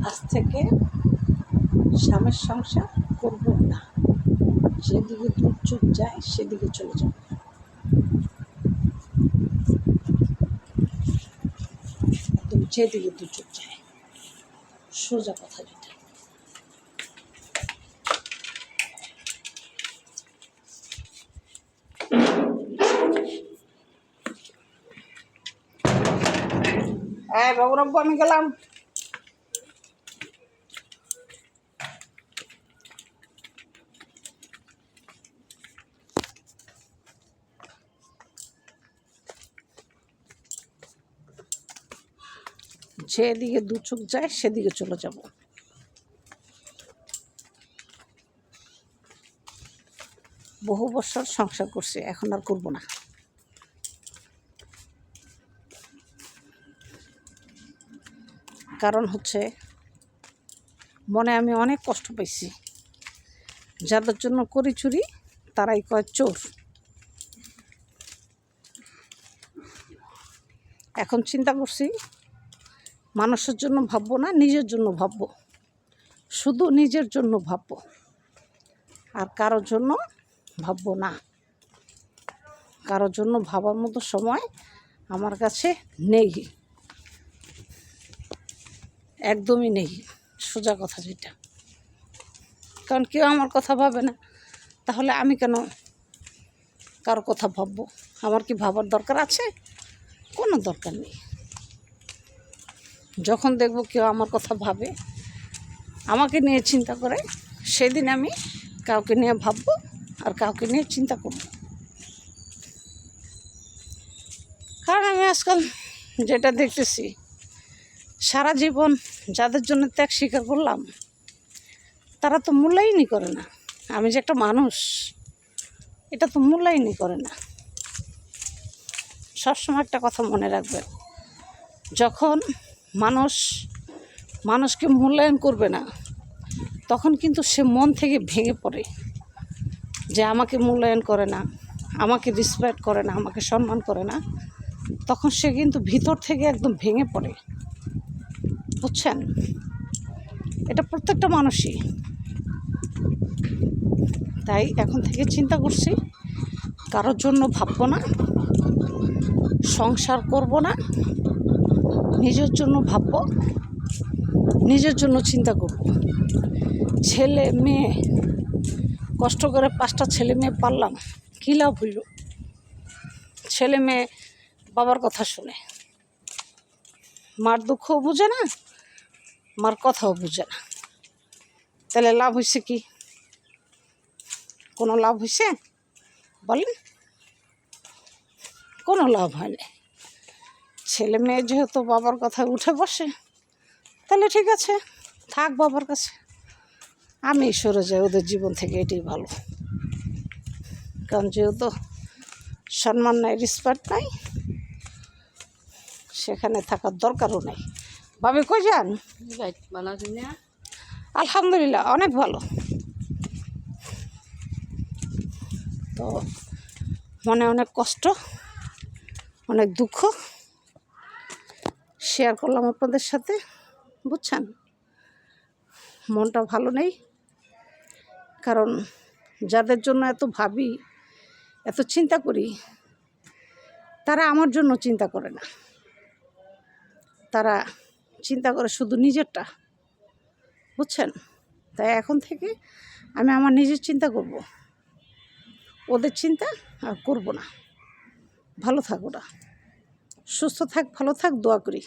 আজ থেকে স্বামীর সংসার করব না, যেদিকে দূর চোখ যায় সেদিকে চলে যাব। একদম যেদিকে দূর চোখ যায়, সোজা কথা যেটা। বাবু রব্বু আমি গেলাম। যেদিকে দু চোখ যায় সেদিকে চলে যাব। বহু বছর সংসার করছি, এখন আর করব না। কারণ হচ্ছে মনে আমি অনেক কষ্ট পাইছি। যাদের জন্য করি চুরি তারাই কয় চোর। এখন চিন্তা করছি মানুষের জন্য ভাববো না, নিজের জন্য ভাববো। শুধু নিজের জন্য ভাববো, আর কারোর জন্য ভাববো না। কারোর জন্য ভাবার মতো সময় আমার কাছে নেই, একদমই নেই, সোজা কথা যেটা। কারণ কেউ আমার কথা ভাবে না, তাহলে আমি কেন কারো কথা ভাববো? আমার কি ভাবার দরকার আছে? কোনো দরকার নেই। যখন দেখব কেউ আমার কথা ভাবে, আমাকে নিয়ে চিন্তা করে, সেদিন আমি কাউকে নিয়ে ভাববো আর কাউকে নিয়ে চিন্তা করব। কারণ আমি আজকাল যেটা দেখতেছি, সারা জীবন যাদের জন্য ত্যাগ স্বীকার করলাম তারা তো মূল্যায়নই করে না। আমি যে একটা মানুষ, এটা তো মূল্যায়নই করে না। সবসময় একটা কথা মনে রাখবেন, যখন মানুষকে মূল্যায়ন করবে না, তখন কিন্তু সে মন থেকে ভেঙে পড়ে যে আমাকে মূল্যায়ন করে না, আমাকে রেসপেক্ট করে না, আমাকে সম্মান করে না। তখন সে কিন্তু ভিতর থেকে একদম ভেঙে পড়ে, বুঝছেন? এটা প্রত্যেকটা মানুষই। তাই এখন থেকে চিন্তা করছি কারোর জন্য ভাববো না, সংসার করব না, নিজের জন্য ভাববো, নিজের জন্য চিন্তা করব। ছেলে মেয়ে কষ্ট করে 5টা ছেলে মেয়ে পারলাম, কী লাভ হইল? ছেলে মেয়ে বাবার কথা শুনে, মার দুঃখও বুঝে না, মার কথাও বুঝে না। তাহলে লাভ হয়েছে কি? কোনো লাভ হয়েছে বলেন? কোনো লাভ হয়নি। ছেলে মেয়ে যেহেতু বাবার কথায় উঠে বসে, তাহলে ঠিক আছে, থাক বাবার কাছে, আমি সরে যাই ওদের জীবন থেকে, এটাই ভালো। কারণ যেহেতু সম্মান নাই, রেসপেক্ট নাই, সেখানে থাকার দরকারও নেই। ভাবি কই যান? আলহামদুলিল্লাহ অনেক ভালো। তো মনে অনেক কষ্ট, অনেক দুঃখ শেয়ার করলাম আপনাদের সাথে, বুঝছেন? মনটা ভালো নেই, কারণ যাদের জন্য এত ভাবি, এত চিন্তা করি, তারা আমার জন্য চিন্তা করে না। তারা চিন্তা করে শুধু নিজেরটা, বুঝছেন? তাই এখন থেকে আমি আমার নিজের চিন্তা করব, ওদের চিন্তা আর করব না। ভালো থাক ওরা, সুস্থ থাক, ভালো থাক, দোয়া করি।